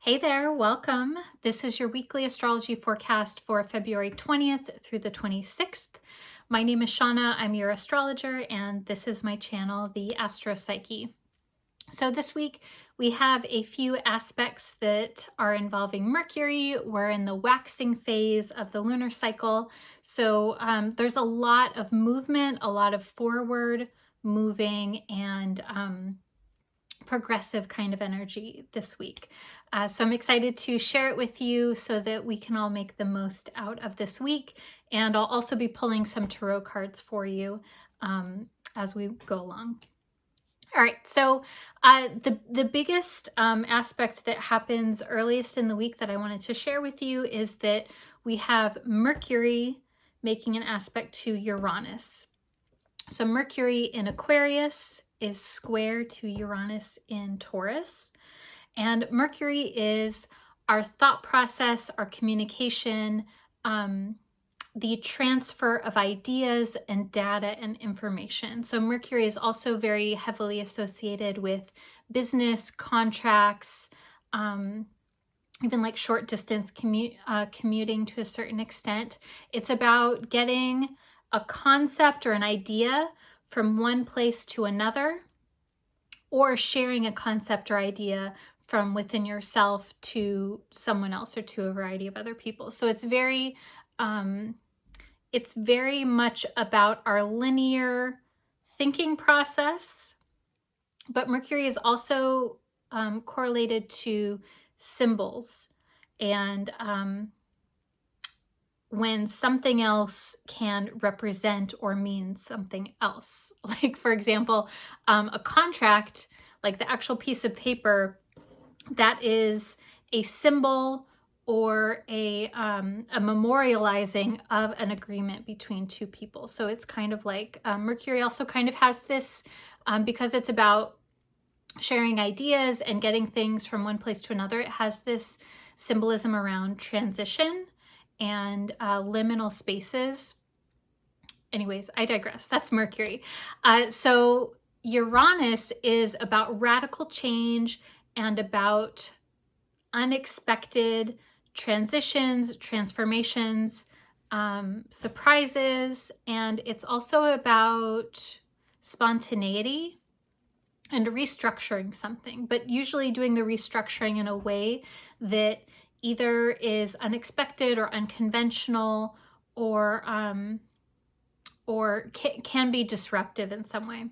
Hey there, welcome. This is your weekly astrology forecast for February 20th through the 26th. My name is Shauna, I'm your astrologer, and this is my channel, the Astro Psyche. So this week we have a few aspects that are involving Mercury. We're in the waxing phase of the lunar cycle. So there's a lot of movement, a lot of forward moving and progressive kind of energy this week. So I'm excited to share it with you so that we can all make the most out of this week. And I'll also be pulling some tarot cards for you as we go along. All right, so the biggest aspect that happens earliest in the week that I wanted to share with you is that we have Mercury making an aspect to Uranus. So Mercury in Aquarius is square to Uranus in Taurus. And Mercury is our thought process, our communication, the transfer of ideas and data and information. So Mercury is also very heavily associated with business, contracts, even like short distance commuting to a certain extent. It's about getting a concept or an idea from one place to another, or sharing a concept or idea from within yourself to someone else or to a variety of other people. So it's very much about our linear thinking process, but Mercury is also correlated to symbols and when something else can represent or mean something else. Like, for example, a contract, like the actual piece of paper, that is a symbol or a memorializing of an agreement between two people. So it's kind of like Mercury also kind of has this, because it's about sharing ideas and getting things from one place to another, it has this symbolism around transition and liminal spaces. Anyways, I digress. That's Mercury. So Uranus is about radical change and about unexpected transitions, transformations, surprises, and it's also about spontaneity and restructuring something, but usually doing the restructuring in a way that either is unexpected or unconventional or can be disruptive in some way.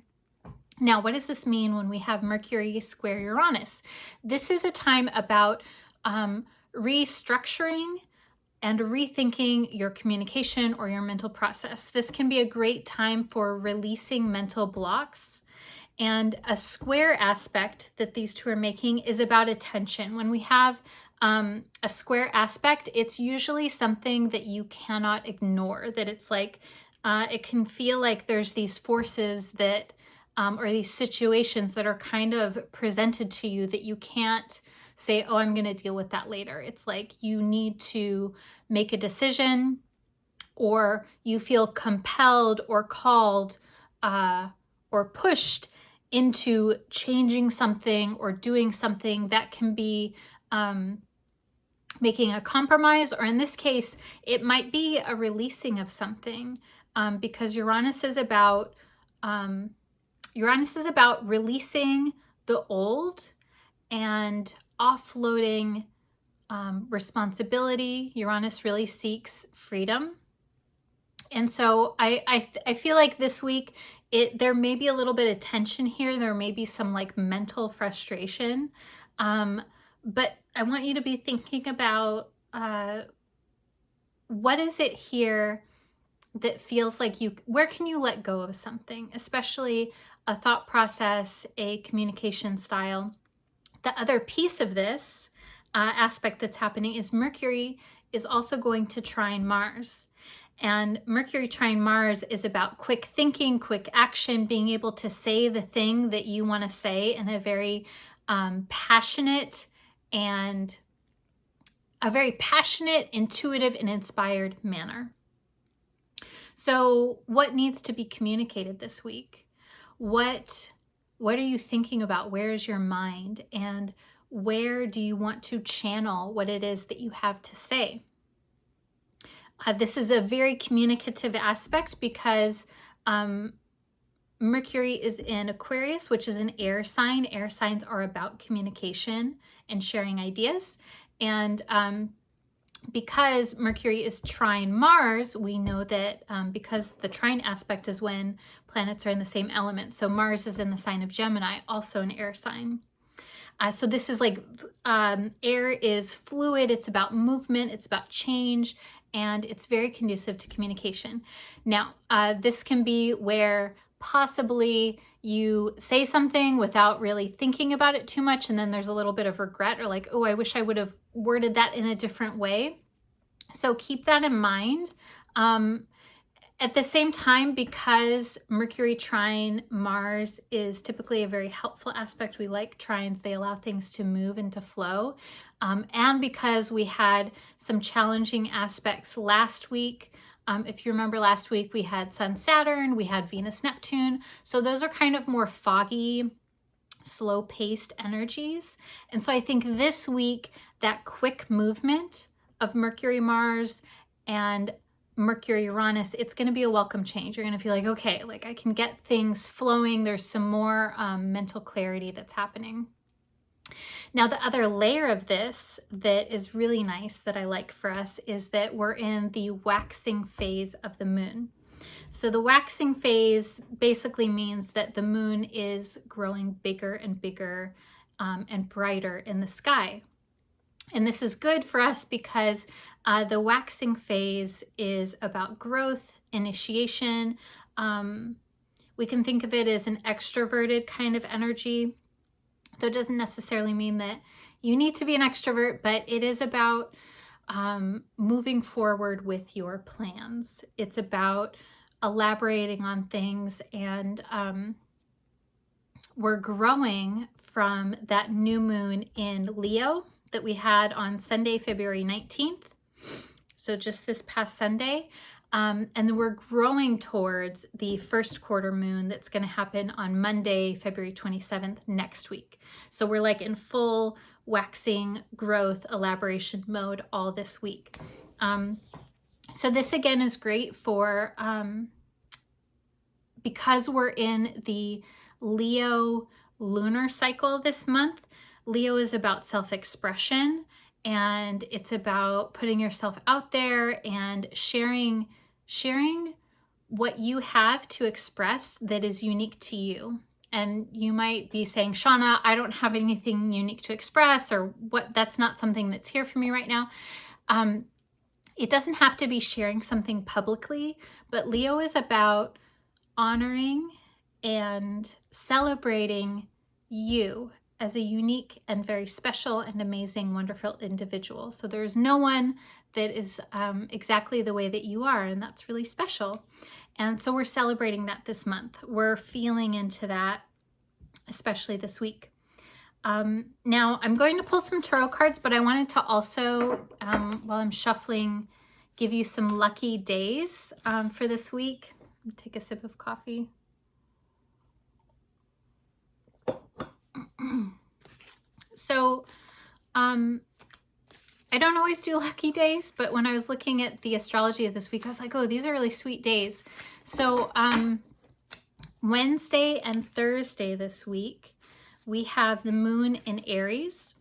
Now, what does this mean when we have Mercury square Uranus? This is a time about restructuring and rethinking your communication or your mental process. This can be a great time for releasing mental blocks. And a square aspect that these two are making is about attention. When we have a square aspect, it's usually something that you cannot ignore, that it's like, it can feel like there's these forces that, or these situations that are kind of presented to you that you can't say, oh, I'm going to deal with that later. It's like you need to make a decision, or you feel compelled or called or pushed into changing something or doing something that can be making a compromise, or in this case, it might be a releasing of something, because Uranus is about releasing the old and offloading responsibility. Uranus really seeks freedom. And so I feel like this week there may be a little bit of tension here. There may be some like mental frustration. But I want you to be thinking about what is it here that feels like where can you let go of something, especially a thought process, a communication style. The other piece of this aspect that's happening is Mercury is also going to trine Mars. And Mercury trine Mars is about quick thinking, quick action, being able to say the thing that you want to say in a very passionate, intuitive, and inspired manner. So what needs to be communicated this week? What are you thinking about? Where is your mind? And Where do you want to channel what it is that you have to say? This is a very communicative aspect because Mercury is in Aquarius, which is an air sign. Air signs are about communication and sharing ideas. And because Mercury is trine Mars, we know that because the trine aspect is when planets are in the same element. So Mars is in the sign of Gemini, also an air sign. So this is like air is fluid. It's about movement. It's about change. And it's very conducive to communication. Now, this can be where possibly you say something without really thinking about it too much, and then there's a little bit of regret or like, oh, I wish I would have worded that in a different way. So keep that in mind. At the same time, because Mercury trine Mars is typically a very helpful aspect, we like trines, they allow things to move and to flow. And because we had some challenging aspects last week, if you remember last week, we had Sun Saturn, we had Venus Neptune. So those are kind of more foggy, slow-paced energies. And so I think this week, that quick movement of Mercury Mars and Mercury Uranus, it's going to be a welcome change. You're going to feel like, okay, like I can get things flowing. There's some more mental clarity that's happening. Now, the other layer of this that is really nice that I like for us is that we're in the waxing phase of the moon. So the waxing phase basically means that the moon is growing bigger and bigger and brighter in the sky. And this is good for us because the waxing phase is about growth, initiation. We can think of it as an extroverted kind of energy, though it doesn't necessarily mean that you need to be an extrovert, but it is about moving forward with your plans. It's about elaborating on things, and we're growing from that new moon in Leo that we had on Sunday, February 19th. So just this past Sunday. And then we're growing towards the first quarter moon that's going to happen on Monday, February 27th next week. So we're like in full waxing growth elaboration mode all this week. So this again is great for, because we're in the Leo lunar cycle this month. Leo is about self-expression, and it's about putting yourself out there and sharing what you have to express that is unique to you. And you might be saying, Shauna, I don't have anything unique to express, or what, that's not something that's here for me right now. It doesn't have to be sharing something publicly, but Leo is about honoring and celebrating you as a unique and very special and amazing, wonderful individual. So there's no one that is exactly the way that you are, and that's really special. And so we're celebrating that this month. We're feeling into that, especially this week. Now I'm going to pull some tarot cards, but I wanted to also, while I'm shuffling, give you some lucky days for this week. Take a sip of coffee. So, I don't always do lucky days, but when I was looking at the astrology of this week, I was like, oh, these are really sweet days. So, Wednesday and Thursday this week, we have the moon in Aries.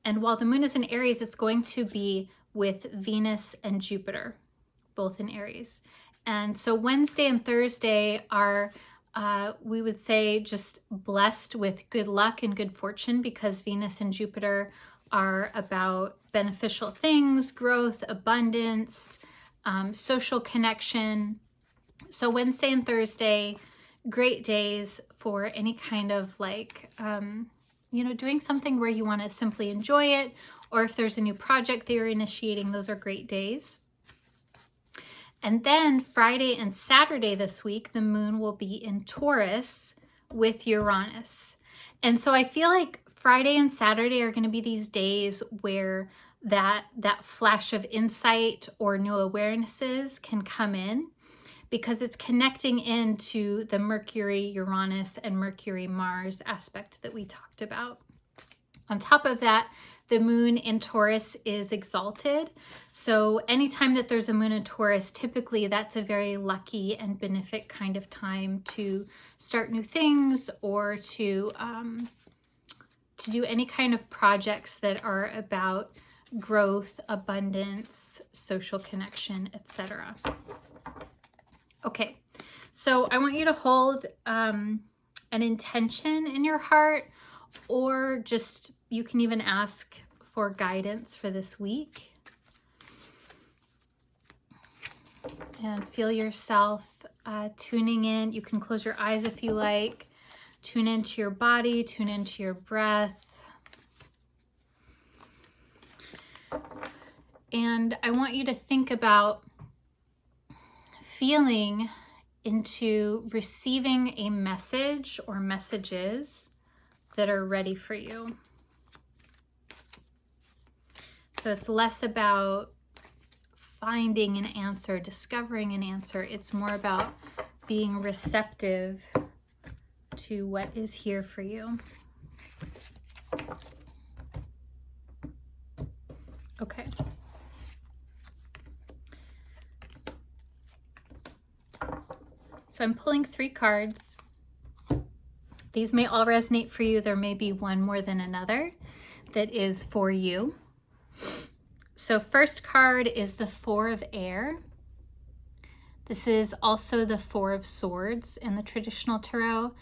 And while the moon is in Aries, it's going to be with Venus and Jupiter, both in Aries. And so Wednesday and Thursday are, we would say, just blessed with good luck and good fortune, because Venus and Jupiter are about beneficial things, growth, abundance, social connection. So Wednesday and Thursday, great days for any kind of like, doing something where you want to simply enjoy it, or if there's a new project that you're initiating, those are great days. And then Friday and Saturday this week, the moon will be in Taurus with Uranus. And so I feel like Friday and Saturday are going to be these days where that flash of insight or new awarenesses can come in, because it's connecting into the Mercury, Uranus, and Mercury, Mars aspect that we talked about. On top of that, the moon in Taurus is exalted. So anytime that there's a moon in Taurus, typically that's a very lucky and benefic kind of time to start new things, or to do any kind of projects that are about growth, abundance, social connection, etc. Okay, so I want you to hold an intention in your heart, or just, you can even ask for guidance for this week. And feel yourself tuning in. You can close your eyes if you like. Tune into your body, tune into your breath. And I want you to think about feeling into receiving a message or messages that are ready for you. So it's less about finding an answer, discovering an answer. It's more about being receptive to what is here for you. Okay. So I'm pulling 3 cards. These may all resonate for you. There may be one more than another that is for you. So first card is the 4 of air. This is also the 4 of swords in the traditional tarot,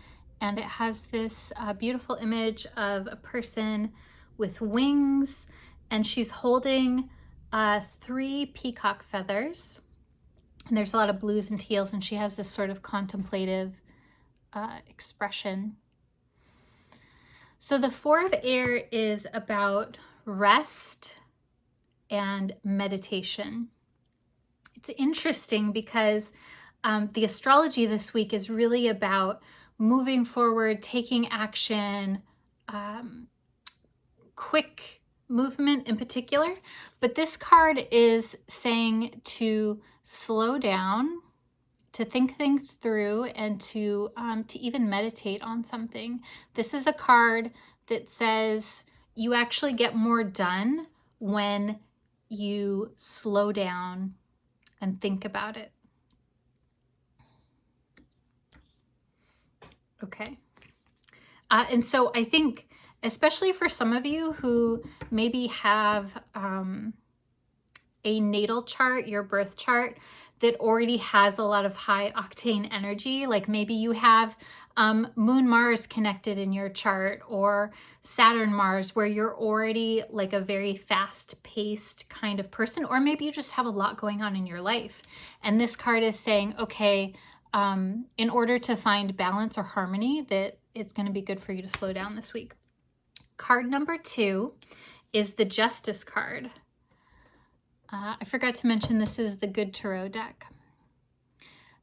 and it has this beautiful image of a person with wings, and she's holding 3 peacock feathers. And there's a lot of blues and teals, and she has this sort of contemplative expression. So the 4 of air is about rest and meditation. It's interesting because the astrology this week is really about moving forward, taking action, quick movement in particular. But this card is saying to slow down, to think things through, and to even meditate on something. This is a card that says you actually get more done when you slow down and think about it. Okay. And so I think, especially for some of you who maybe have a natal chart, your birth chart, that already has a lot of high octane energy, like maybe you have Moon Mars connected in your chart, or Saturn Mars, where you're already like a very fast-paced kind of person, or maybe you just have a lot going on in your life. And this card is saying, okay, in order to find balance or harmony, that it's going to be good for you to slow down this week. Card number 2 is the Justice card. I forgot to mention this is the Good Tarot deck.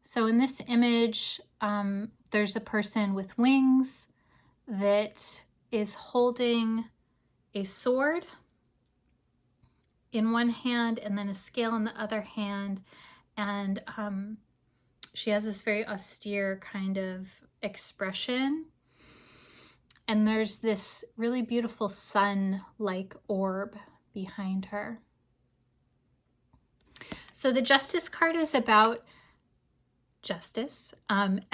So in this image, there's a person with wings that is holding a sword in one hand and then a scale in the other hand. And she has this very austere kind of expression. And there's this really beautiful sun-like orb behind her. So the Justice card is about justice,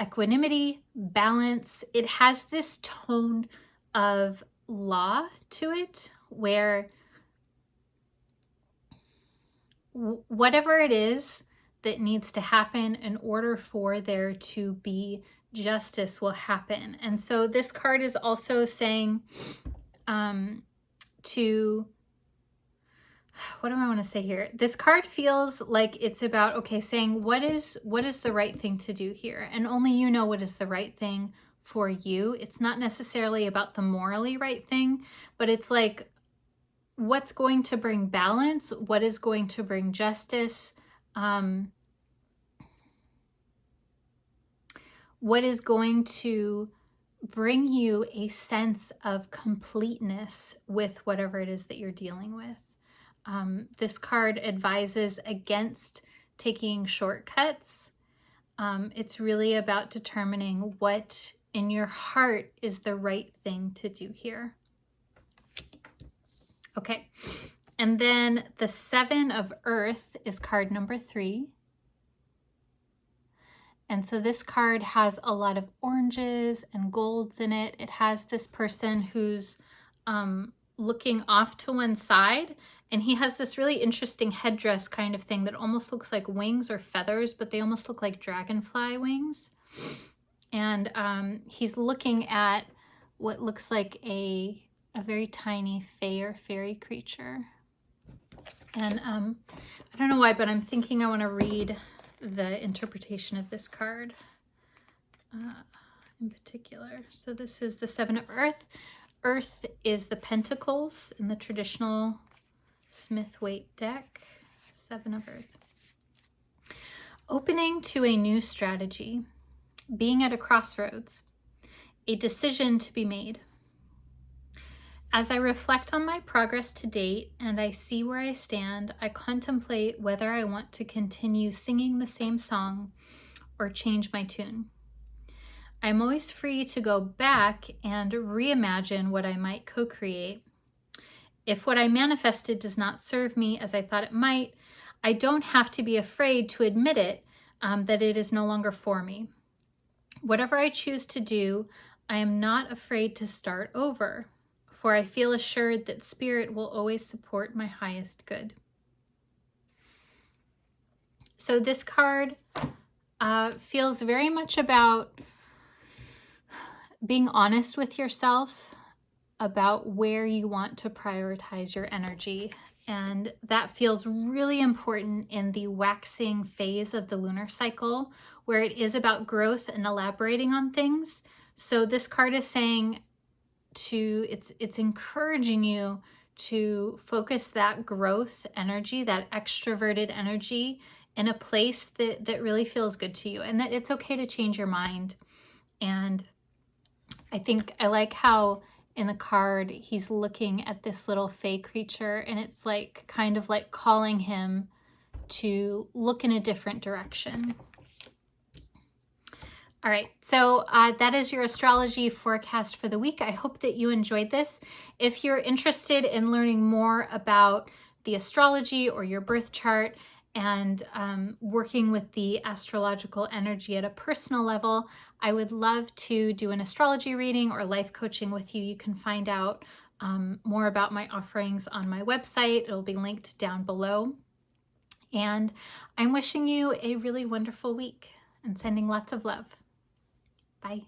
equanimity, balance. It has this tone of law to it, where whatever it is that needs to happen in order for there to be justice will happen. And so this card is also saying what do I want to say here? This card feels like it's about, okay, saying what is the right thing to do here? And only you know what is the right thing for you. It's not necessarily about the morally right thing, but it's like, what's going to bring balance? What is going to bring justice? What is going to bring you a sense of completeness with whatever it is that you're dealing with? This card advises against taking shortcuts. It's really about determining what in your heart is the right thing to do here. Okay. And then the 7 of Earth is card number 3. And so this card has a lot of oranges and golds in it. It has this person who's looking off to one side, and he has this really interesting headdress kind of thing that almost looks like wings or feathers, but they almost look like dragonfly wings. And he's looking at what looks like a very tiny fae or fairy creature. And I don't know why, but I'm thinking I want to read the interpretation of this card in particular. So this is the 7 of Earth. Earth is the Pentacles in the traditional Smith-Waite deck. 7 of Earth. Opening to a new strategy. Being at a crossroads. A decision to be made. As I reflect on my progress to date and I see where I stand, I contemplate whether I want to continue singing the same song or change my tune. I'm always free to go back and reimagine what I might co-create. If what I manifested does not serve me as I thought it might, I don't have to be afraid to admit it, that it is no longer for me. Whatever I choose to do, I am not afraid to start over, for I feel assured that Spirit will always support my highest good. So this card feels very much about being honest with yourself about where you want to prioritize your energy. And that feels really important in the waxing phase of the lunar cycle, where it is about growth and elaborating on things. So this card is saying it's encouraging you to focus that growth energy, that extroverted energy, in a place that really feels good to you, and that it's okay to change your mind. And I like how in the card he's looking at this little fae creature, and it's like kind of like calling him to look in a different direction. All right, so that is your astrology forecast for the week. I hope that you enjoyed this. If you're interested in learning more about the astrology or your birth chart and working with the astrological energy at a personal level, I would love to do an astrology reading or life coaching with you. You can find out more about my offerings on my website. It'll be linked down below. And I'm wishing you a really wonderful week and sending lots of love. Bye.